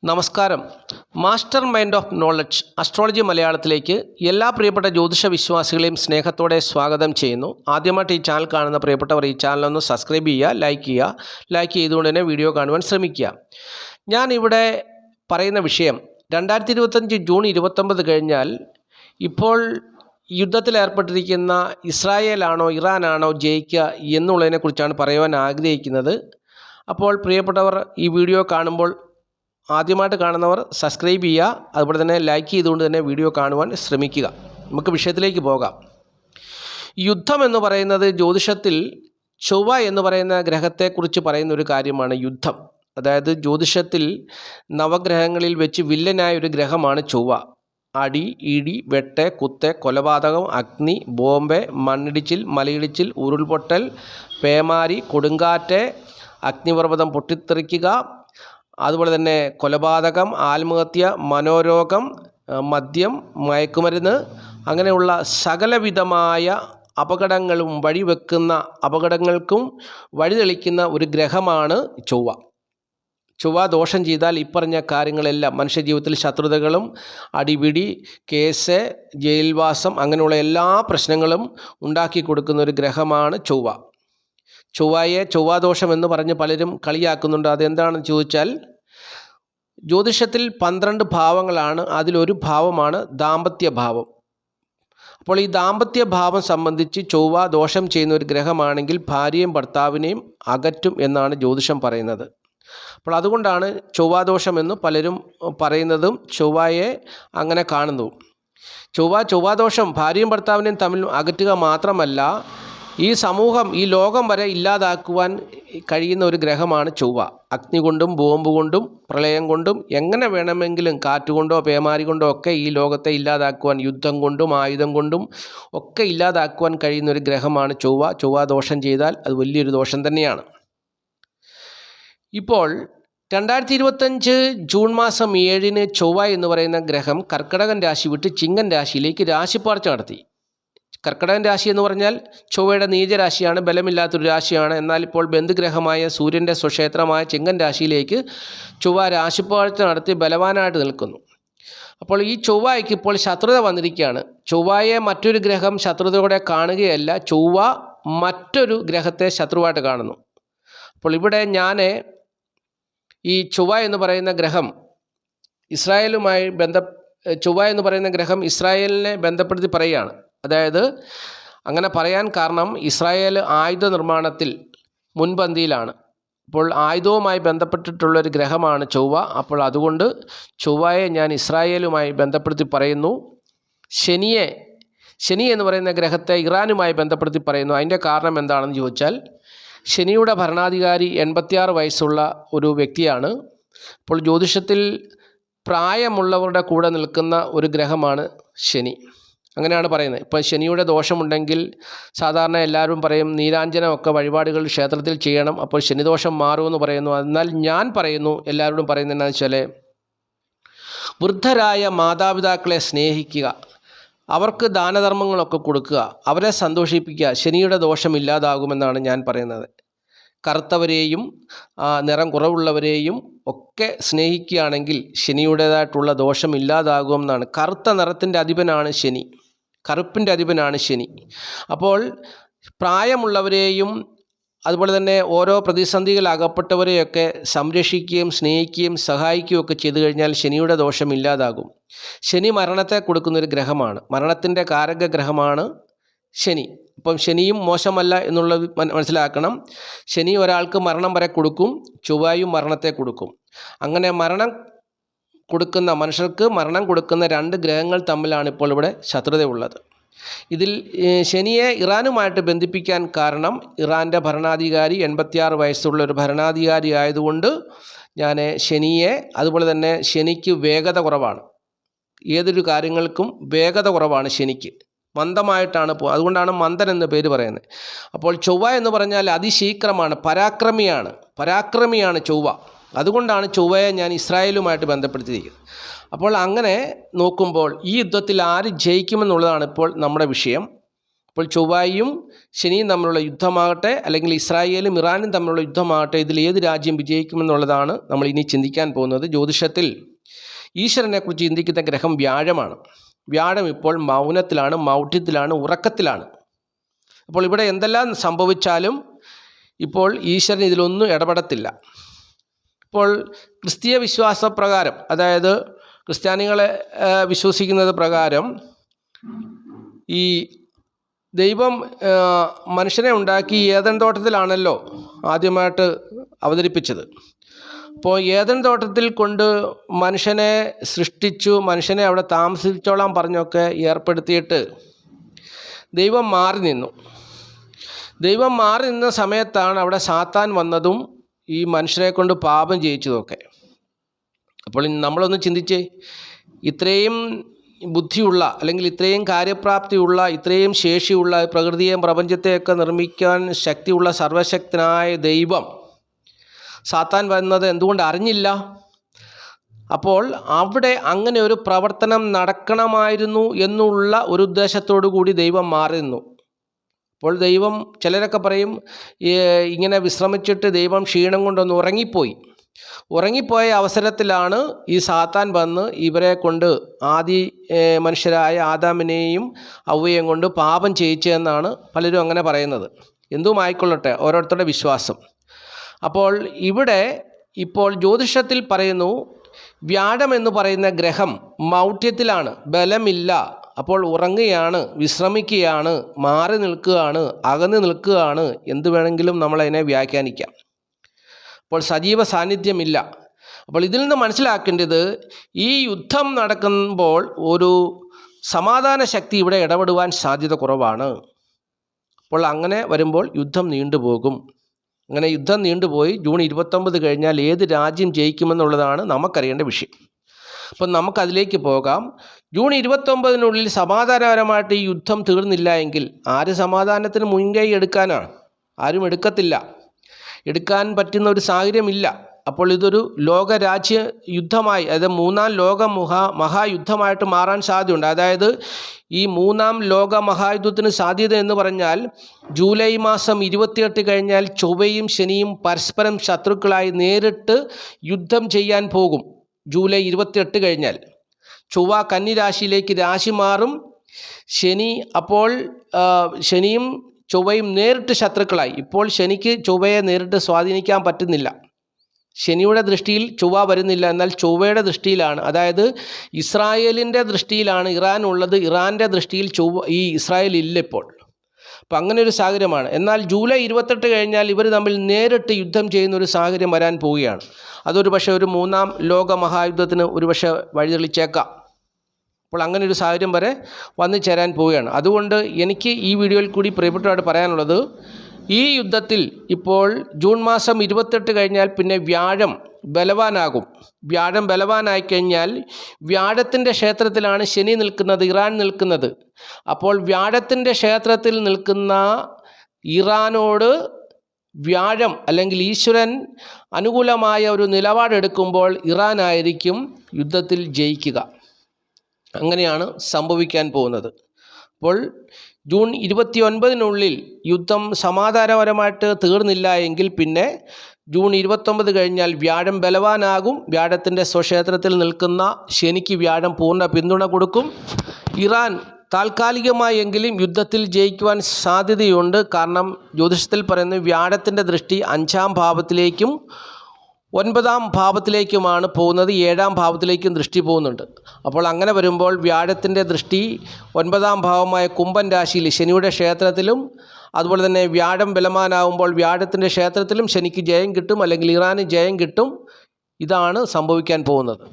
നമസ്കാരം. Master mind of knowledge astrology മലയാളത്തിലേക്ക് എല്ലാ പ്രിയപ്പെട്ട ജ്യോതിഷ വിശ്വാസികളെയും സ്നേഹത്തോടെ സ്വാഗതം ചെയ്യുന്നു. ആദ്യമായിട്ട് ഈ ചാനൽ കാണുന്ന പ്രിയപ്പെട്ടവർ ഈ ചാനലൊന്ന് സബ്സ്ക്രൈബ് ചെയ്യുക, ലൈക്ക് ചെയ്തുകൊണ്ട് തന്നെ വീഡിയോ കാണുവാൻ ശ്രമിക്കുക. ഞാൻ ഇവിടെ പറയുന്ന വിഷയം 2025 ജൂൺ 29 കഴിഞ്ഞാൽ ഇപ്പോൾ യുദ്ധത്തിലേർപ്പെട്ടിരിക്കുന്ന ഇസ്രായേലാണോ ഇറാനാണോ ജയിക്കുക എന്നുള്ളതിനെക്കുറിച്ചാണ് പറയുവാൻ ആഗ്രഹിക്കുന്നത്. അപ്പോൾ പ്രിയപ്പെട്ടവർ ഈ വീഡിയോ കാണുമ്പോൾ ആദ്യമായിട്ട് കാണുന്നവർ സബ്സ്ക്രൈബ് ചെയ്യുക, അതുപോലെ തന്നെ ലൈക്ക് ചെയ്തുകൊണ്ട് തന്നെ വീഡിയോ കാണുവാൻ ശ്രമിക്കുക. നമുക്ക് വിഷയത്തിലേക്ക് പോകാം. യുദ്ധം എന്ന് പറയുന്നത് ജ്യോതിഷത്തിൽ ചൊവ്വ എന്ന് പറയുന്ന ഗ്രഹത്തെക്കുറിച്ച് പറയുന്ന ഒരു കാര്യമാണ് യുദ്ധം. അതായത് ജ്യോതിഷത്തിൽ നവഗ്രഹങ്ങളിൽ വെച്ച് വില്ലനായ ഒരു ഗ്രഹമാണ് ചൊവ്വ. അടി, ഇടി, വെട്ട്, കുത്ത്, കൊലപാതകം, അഗ്നി, ബോംബ്, മണ്ണിടിച്ചിൽ, മലയിടിച്ചിൽ, ഉരുൾപൊട്ടൽ, പേമാരി, കൊടുങ്കാറ്റ്, അഗ്നിപർവ്വതം പൊട്ടിത്തെറിക്കുക, അതുപോലെ തന്നെ കൊലപാതകം, ആത്മഹത്യ, മനോരോഗം, മദ്യം, മയക്കുമരുന്ന്, അങ്ങനെയുള്ള സകലവിധമായ അപകടങ്ങളും അപകടങ്ങൾക്കും വഴിതെളിക്കുന്ന ഒരു ഗ്രഹമാണ് ചൊവ്വ. ചൊവ്വ ദോഷം ചെയ്താൽ ഇപ്പറഞ്ഞ കാര്യങ്ങളെല്ലാം മനുഷ്യജീവിതത്തിൽ ശത്രുതകളും അടിപിടി, കേസ്, ജയിൽവാസം അങ്ങനെയുള്ള എല്ലാ പ്രശ്നങ്ങളും ഉണ്ടാക്കി കൊടുക്കുന്ന ഒരു ഗ്രഹമാണ് ചൊവ്വ. ചൊവ്വയെ ചൊവ്വാദോഷം എന്ന് പറഞ്ഞ് പലരും കളിയാക്കുന്നുണ്ട്. അതെന്താണെന്ന് ചോദിച്ചാൽ ജ്യോതിഷത്തിൽ 12 ഭാവങ്ങളാണ്. അതിലൊരു ഭാവമാണ് ദാമ്പത്യ ഭാവം. അപ്പോൾ ഈ ദാമ്പത്യ ഭാവം സംബന്ധിച്ച് ചൊവ്വ ദോഷം ചെയ്യുന്ന ഒരു ഗ്രഹമാണെങ്കിൽ ഭാര്യയും ഭർത്താവിനെയും അകറ്റും എന്നാണ് ജ്യോതിഷം പറയുന്നത്. അപ്പോൾ അതുകൊണ്ടാണ് ചൊവ്വാദോഷം എന്ന് പലരും പറയുന്നതും ചൊവ്വയെ അങ്ങനെ കാണുന്നു. ചൊവ്വാദോഷം ഭാര്യയും ഭർത്താവിനെയും തമ്മിൽ അകറ്റുക മാത്രമല്ല, ഈ സമൂഹം, ഈ ലോകം വരെ ഇല്ലാതാക്കുവാൻ കഴിയുന്ന ഒരു ഗ്രഹമാണ് ചൊവ്വ. അഗ്നി കൊണ്ടും ബോംബ് കൊണ്ടും പ്രളയം കൊണ്ടും എങ്ങനെ വേണമെങ്കിലും, കാറ്റുകൊണ്ടോ പേമാരി കൊണ്ടോ ഒക്കെ ഈ ലോകത്തെ ഇല്ലാതാക്കുവാൻ, യുദ്ധം കൊണ്ടും ആയുധം കൊണ്ടും ഒക്കെ ഇല്ലാതാക്കുവാൻ കഴിയുന്ന ഒരു ഗ്രഹമാണ് ചൊവ്വ. ചൊവ്വ ദോഷം ചെയ്താൽ അത് വലിയൊരു ദോഷം തന്നെയാണ്. ഇപ്പോൾ 2025 ജൂൺ മാസം 7 ചൊവ്വ എന്ന് പറയുന്ന ഗ്രഹം കർക്കിടകൻ രാശി വിട്ട് ചിങ്ങൻ രാശിയിലേക്ക് രാശിപ്പാർച്ച നടത്തി. കർക്കിടകൻ രാശി എന്ന് പറഞ്ഞാൽ ചൊവ്വയുടെ നീചരാശിയാണ്, ബലമില്ലാത്തൊരു രാശിയാണ്. എന്നാൽ ഇപ്പോൾ ബന്ധുഗ്രഹമായ സൂര്യൻ്റെ സ്വക്ഷേത്രമായ ചിങ്ങൻ രാശിയിലേക്ക് ചൊവ്വ രാശിപ്പാർച്ച നടത്തി ബലവാനായിട്ട് നിൽക്കുന്നു. അപ്പോൾ ഈ ചൊവ്വയ്ക്ക് ഇപ്പോൾ ശത്രുത വന്നിരിക്കുകയാണ്. ചൊവ്വയെ മറ്റൊരു ഗ്രഹം ശത്രുതയോടെ കാണുകയല്ല, ചൊവ്വ മറ്റൊരു ഗ്രഹത്തെ ശത്രുവായിട്ട് കാണുന്നു. അപ്പോൾ ഇവിടെ ഞാൻ ഈ ചൊവ്വ എന്ന് പറയുന്ന ഗ്രഹം ഇസ്രായേലിനെ ബന്ധപ്പെടുത്തി പറയുകയാണ്. അതായത് അങ്ങനെ പറയാൻ കാരണം ഇസ്രായേൽ ആയുധ നിർമ്മാണത്തിൽ മുൻപന്തിയിലാണ്. അപ്പോൾ ആയുധവുമായി ബന്ധപ്പെട്ടിട്ടുള്ളൊരു ഗ്രഹമാണ് ചൊവ്വ. അപ്പോൾ അതുകൊണ്ട് ചൊവ്വയെ ഞാൻ ഇസ്രായേലുമായി ബന്ധപ്പെടുത്തി പറയുന്നു. ശനി എന്ന് പറയുന്ന ഗ്രഹത്തെ ഇറാനുമായി ബന്ധപ്പെടുത്തി പറയുന്നു. അതിൻ്റെ കാരണം എന്താണെന്ന് ചോദിച്ചാൽ, ശനിയുടെ ഭരണാധികാരി 86 വയസ്സുള്ള ഒരു വ്യക്തിയാണ്. അപ്പോൾ ജ്യോതിഷത്തിൽ പ്രായമുള്ളവരുടെ കൂടെ നിൽക്കുന്ന ഒരു ഗ്രഹമാണ് ശനി. അങ്ങനെയാണ് പറയുന്നത്. ഇപ്പോൾ ശനിയുടെ ദോഷമുണ്ടെങ്കിൽ സാധാരണ എല്ലാവരും പറയും നീരാഞ്ജനമൊക്കെ വഴിപാടുകൾ ക്ഷേത്രത്തിൽ ചെയ്യണം, അപ്പോൾ ശനിദോഷം മാറുമെന്ന് പറയുന്നു. എന്നാൽ ഞാൻ പറയുന്നു, എല്ലാവരോടും പറയുന്നത് എന്താണെന്ന് വെച്ചാൽ, വൃദ്ധരായ മാതാപിതാക്കളെ സ്നേഹിക്കുക, അവർക്ക് ദാനധർമ്മങ്ങളൊക്കെ കൊടുക്കുക, അവരെ സന്തോഷിപ്പിക്കുക, ശനിയുടെ ദോഷം ഇല്ലാതാകുമെന്നാണ് ഞാൻ പറയുന്നത്. കറുത്തവരെയും നിറം കുറവുള്ളവരെയും ഒക്കെ സ്നേഹിക്കുകയാണെങ്കിൽ ശനിയുടേതായിട്ടുള്ള ദോഷം ഇല്ലാതാകുമെന്നാണ്. കറുത്ത നിറത്തിൻ്റെ അധിപനാണ് ശനി, കറുപ്പിൻ്റെ അധിപനാണ് ശനി. അപ്പോൾ പ്രായമുള്ളവരെയും അതുപോലെ തന്നെ ഓരോ പ്രതിസന്ധികൾ അകപ്പെട്ടവരെയൊക്കെ സംരക്ഷിക്കുകയും സ്നേഹിക്കുകയും സഹായിക്കുകയും ഒക്കെ ചെയ്തു കഴിഞ്ഞാൽ ശനിയുടെ ദോഷം ഇല്ലാതാകും. ശനി മരണത്തെ കൊടുക്കുന്നൊരു ഗ്രഹമാണ്, മരണത്തിൻ്റെ കാരക ഗ്രഹമാണ് ശനി. അപ്പം ശനിയും മോശമല്ല എന്നുള്ളത് മനസ്സിലാക്കണം. ശനി ഒരാൾക്ക് മരണം വരെ കൊടുക്കും, ചൊവ്വയും മരണത്തെ കൊടുക്കും. അങ്ങനെ മനുഷ്യർക്ക് മരണം കൊടുക്കുന്ന 2 ഗ്രഹങ്ങൾ തമ്മിലാണ് ഇപ്പോൾ ഇവിടെ ശത്രുതയുള്ളത്. ഇതിൽ ശനിയെ ഇറാനുമായിട്ട് ബന്ധിപ്പിക്കാൻ കാരണം ഇറാൻ്റെ ഭരണാധികാരി 86 വയസ്സുള്ള ഒരു ഭരണാധികാരി ആയതുകൊണ്ട് ഞാൻ ശനിയെ, അതുപോലെ തന്നെ ശനിക്ക് വേഗത കുറവാണ്, ഏതൊരു കാര്യങ്ങൾക്കും വേഗത കുറവാണ് ശനിക്ക്, മന്ദമായിട്ടാണ് അതുകൊണ്ടാണ് മന്ദൻ എന്ന പേര് പറയുന്നത്. അപ്പോൾ ചൊവ്വ എന്ന് പറഞ്ഞാൽ അതിശീഘ്രമാണ്, പരാക്രമിയാണ് ചൊവ്വ. അതുകൊണ്ടാണ് ചൊവ്വയെ ഞാൻ ഇസ്രായേലുമായിട്ട് ബന്ധപ്പെടുത്തിയിരിക്കുന്നത്. അപ്പോൾ അങ്ങനെ നോക്കുമ്പോൾ ഈ യുദ്ധത്തിൽ ആര് ജയിക്കുമെന്നുള്ളതാണ് ഇപ്പോൾ നമ്മുടെ വിഷയം. അപ്പോൾ ചൊവ്വയും ശനിയും തമ്മിലുള്ള യുദ്ധമാകട്ടെ, അല്ലെങ്കിൽ ഇസ്രായേലും ഇറാനും തമ്മിലുള്ള യുദ്ധമാകട്ടെ, ഇതിൽ ഏത് രാജ്യം വിജയിക്കുമെന്നുള്ളതാണ് നമ്മൾ ഇനി ചിന്തിക്കാൻ പോകുന്നത്. ജ്യോതിഷത്തിൽ ഈശ്വരനെക്കുറിച്ച് ചിന്തിക്കുന്ന ഗ്രഹം വ്യാഴമാണ്. വ്യാഴം ഇപ്പോൾ മൗനത്തിലാണ്, മൗഢ്യത്തിലാണ്, ഉറക്കത്തിലാണ്. അപ്പോൾ ഇവിടെ എന്തെല്ലാം സംഭവിച്ചാലും ഇപ്പോൾ ഈശ്വരൻ ഇതിലൊന്നും ഇടപെടത്തില്ല. ഇപ്പോൾ ക്രിസ്തീയ വിശ്വാസപ്രകാരം, അതായത് ക്രിസ്ത്യാനികളെ വിശ്വസിക്കുന്നത് പ്രകാരം, ഈ ദൈവം മനുഷ്യനെ ഉണ്ടാക്കി ഏദൻ തോട്ടത്തിലാണല്ലോ ആദ്യമായിട്ട് അവതരിപ്പിച്ചത്. അപ്പോൾ ഏദൻ തോട്ടത്തിൽ കൊണ്ട് മനുഷ്യനെ സൃഷ്ടിച്ചു, മനുഷ്യനെ അവിടെ താമസിച്ചോളാൻ പറഞ്ഞൊക്കെ ഏർപ്പെടുത്തിയിട്ട് ദൈവം മാറി നിന്നു. ദൈവം മാറി നിന്ന സമയത്താണ് അവിടെ സാത്താൻ വന്നതും ഈ മനുഷ്യരെ കൊണ്ട് പാപം ചെയ്യിച്ചതൊക്കെ. അപ്പോൾ നമ്മളൊന്ന് ചിന്തിച്ചേ, ഇത്രയും ബുദ്ധിയുള്ള, അല്ലെങ്കിൽ ഇത്രയും കാര്യപ്രാപ്തിയുള്ള, ഇത്രയും ശേഷിയുള്ള, പ്രകൃതിയെയും പ്രപഞ്ചത്തെയൊക്കെ നിർമ്മിക്കാൻ ശക്തിയുള്ള സർവശക്തനായ ദൈവം സാത്താൻ വരുന്നത് എന്തുകൊണ്ട് അറിഞ്ഞില്ല? അപ്പോൾ അവിടെ അങ്ങനെ ഒരു പ്രവർത്തനം നടക്കണമായിരുന്നു എന്നുള്ള ഒരു ഉദ്ദേശത്തോടു കൂടി ദൈവം മാറി നിന്നു. അപ്പോൾ ദൈവം, ചിലരൊക്കെ പറയും ഇങ്ങനെ വിശ്രമിച്ചിട്ട് ദൈവം ക്ഷീണം കൊണ്ടൊന്ന് ഉറങ്ങിപ്പോയ അവസരത്തിലാണ് ഈ സാത്താൻ വന്ന് ഇവരെ കൊണ്ട് ആദി മനുഷ്യരായ ആദാമിനെയും ഹവ്വയെയും കൊണ്ട് പാപം ചെയ്യിച്ചതെന്നാണ് പലരും അങ്ങനെ പറയുന്നത്. എന്തുമായിക്കൊള്ളട്ടെ, ഓരോരുത്തരുടെ വിശ്വാസം. അപ്പോൾ ഇവിടെ ഇപ്പോൾ ജ്യോതിഷത്തിൽ പറയുന്നു, വ്യാഴം എന്ന് പറയുന്ന ഗ്രഹം മൗഢ്യത്തിലാണ്, ബലമില്ല. അപ്പോൾ ഉറങ്ങുകയാണ്, വിശ്രമിക്കുകയാണ്, മാറി നിൽക്കുകയാണ്, അകന്ന് നിൽക്കുകയാണ്, എന്തു വേണമെങ്കിലും നമ്മളതിനെ വ്യാഖ്യാനിക്കാം. അപ്പോൾ സജീവ സാന്നിധ്യമില്ല. അപ്പോൾ ഇതിൽ നിന്ന് മനസ്സിലാക്കേണ്ടത്, ഈ യുദ്ധം നടക്കുമ്പോൾ ഒരു സമാധാന ശക്തി ഇവിടെ ഇടപെടുവാൻ സാധ്യത കുറവാണ്. അപ്പോൾ അങ്ങനെ വരുമ്പോൾ യുദ്ധം നീണ്ടുപോകും. അങ്ങനെ യുദ്ധം നീണ്ടുപോയി ജൂൺ 29 കഴിഞ്ഞാൽ ഏത് രാജ്യം ജയിക്കുമെന്നുള്ളതാണ് നമുക്കറിയേണ്ട വിഷയം. അപ്പം നമുക്കതിലേക്ക് പോകാം. ജൂൺ 29 സമാധാനപരമായിട്ട് ഈ യുദ്ധം തീർന്നില്ല എങ്കിൽ ആര് സമാധാനത്തിന് മുൻകൈ എടുക്കാനാണ്? ആരും എടുക്കത്തില്ല, എടുക്കാൻ പറ്റുന്ന ഒരു സാഹചര്യമില്ല. അപ്പോൾ ഇതൊരു ലോകരാജ്യ യുദ്ധമായി, അതായത് മൂന്നാം ലോക മഹായുദ്ധമായിട്ട് മാറാൻ സാധ്യതയുണ്ട്. അതായത് ഈ മൂന്നാം ലോക മഹായുദ്ധത്തിന് സാധ്യത എന്ന് പറഞ്ഞാൽ, ജൂലൈ മാസം 28 കഴിഞ്ഞാൽ ചൊവ്വയും ശനിയും പരസ്പരം ശത്രുക്കളായി നേരിട്ട് യുദ്ധം ചെയ്യാൻ പോകും. ജൂലൈ 28 കഴിഞ്ഞാൽ ചൊവ്വ കന്നിരാശിയിലേക്ക് രാശി മാറും. ശനിയും ചൊവ്വയും നേരിട്ട് ശത്രുക്കളായി. ഇപ്പോൾ ശനിക്ക് ചൊവ്വയെ നേരിട്ട് സ്വാധീനിക്കാൻ പറ്റുന്നില്ല. ശനിയുടെ ദൃഷ്ടിയിൽ ചൊവ്വ വരുന്നില്ല, എന്നാൽ ചൊവ്വയുടെ ദൃഷ്ടിയിലാണ്. അതായത് ഇസ്രായേലിൻ്റെ ദൃഷ്ടിയിലാണ് ഇറാൻ ഉള്ളത്, ഇറാൻ്റെ ദൃഷ്ടിയിൽ ഇസ്രായേൽ ഇല്ല ഇപ്പോൾ. അപ്പം അങ്ങനെ ഒരു സാഹചര്യമാണ്. എന്നാൽ ജൂലൈ 28 കഴിഞ്ഞാൽ ഇവർ തമ്മിൽ നേരിട്ട് യുദ്ധം ചെയ്യുന്ന ഒരു സാഹചര്യം വരാൻ പോവുകയാണ്. അതൊരു പക്ഷേ ഒരു മൂന്നാം ലോക മഹായുദ്ധത്തിന് ഒരു പക്ഷേ വഴിതെളിച്ചേക്കാം. അപ്പോൾ അങ്ങനെ ഒരു സാഹചര്യം വരെ വന്നു ചേരാൻ പോവുകയാണ്. അതുകൊണ്ട് എനിക്ക് ഈ വീഡിയോയിൽ കൂടി പ്രിയപ്പെട്ടവരോട് പറയാനുള്ളത്, ഈ യുദ്ധത്തിൽ ഇപ്പോൾ ജൂൺ മാസം 28 കഴിഞ്ഞാൽ പിന്നെ വ്യാഴം ബലവാനാകും. വ്യാഴം ബലവാനായി കഴിഞ്ഞാൽ വ്യാഴത്തിൻ്റെ ക്ഷേത്രത്തിലാണ് ശനി നിൽക്കുന്നത്, ഇറാൻ നിൽക്കുന്നത്. അപ്പോൾ വ്യാഴത്തിൻ്റെ ക്ഷേത്രത്തിൽ നിൽക്കുന്ന ഇറാനോട് വ്യാഴം അല്ലെങ്കിൽ ഈശ്വരൻ അനുകൂലമായ ഒരു നിലപാടെടുക്കുമ്പോൾ ഇറാനായിരിക്കും യുദ്ധത്തിൽ ജയിക്കുക. അങ്ങനെയാണ് സംഭവിക്കാൻ പോകുന്നത്. അപ്പോൾ ജൂൺ 29 യുദ്ധം സമാധാനപരമായിട്ട് തീർന്നില്ല എങ്കിൽ പിന്നെ ജൂൺ 29 കഴിഞ്ഞാൽ വ്യാഴം ബലവാനാകും. വ്യാഴത്തിൻ്റെ സ്വക്ഷേത്രത്തിൽ നിൽക്കുന്ന ശനിക്ക് വ്യാഴം പൂർണ്ണ പിന്തുണ കൊടുക്കും. ഇറാൻ താൽക്കാലികമായെങ്കിലും യുദ്ധത്തിൽ ജയിക്കുവാൻ സാധ്യതയുണ്ട്. കാരണം ജ്യോതിഷത്തിൽ പറയുന്നത് വ്യാഴത്തിൻ്റെ ദൃഷ്ടി 5-ാം ഭാവത്തിലേക്കും 9-ാം ഭാവത്തിലേക്കുമാണ് പോകുന്നത്, 7-ാം ഭാവത്തിലേക്കും ദൃഷ്ടി പോകുന്നുണ്ട്. അപ്പോൾ അങ്ങനെ വരുമ്പോൾ വ്യാഴത്തിൻ്റെ ദൃഷ്ടി 9-ാം ഭാവമായ കുംഭൻ രാശിയിൽ ശനിയുടെ ക്ഷേത്രത്തിലും, അതുപോലെ തന്നെ വ്യാഴം ബലവാനാകുമ്പോൾ വ്യാഴത്തിൻ്റെ ക്ഷേത്രത്തിലും ശനിക്ക് ജയം കിട്ടും, അല്ലെങ്കിൽ ഇറാന് ജയം കിട്ടും. ഇതാണ് സംഭവിക്കാൻ പോകുന്നത്.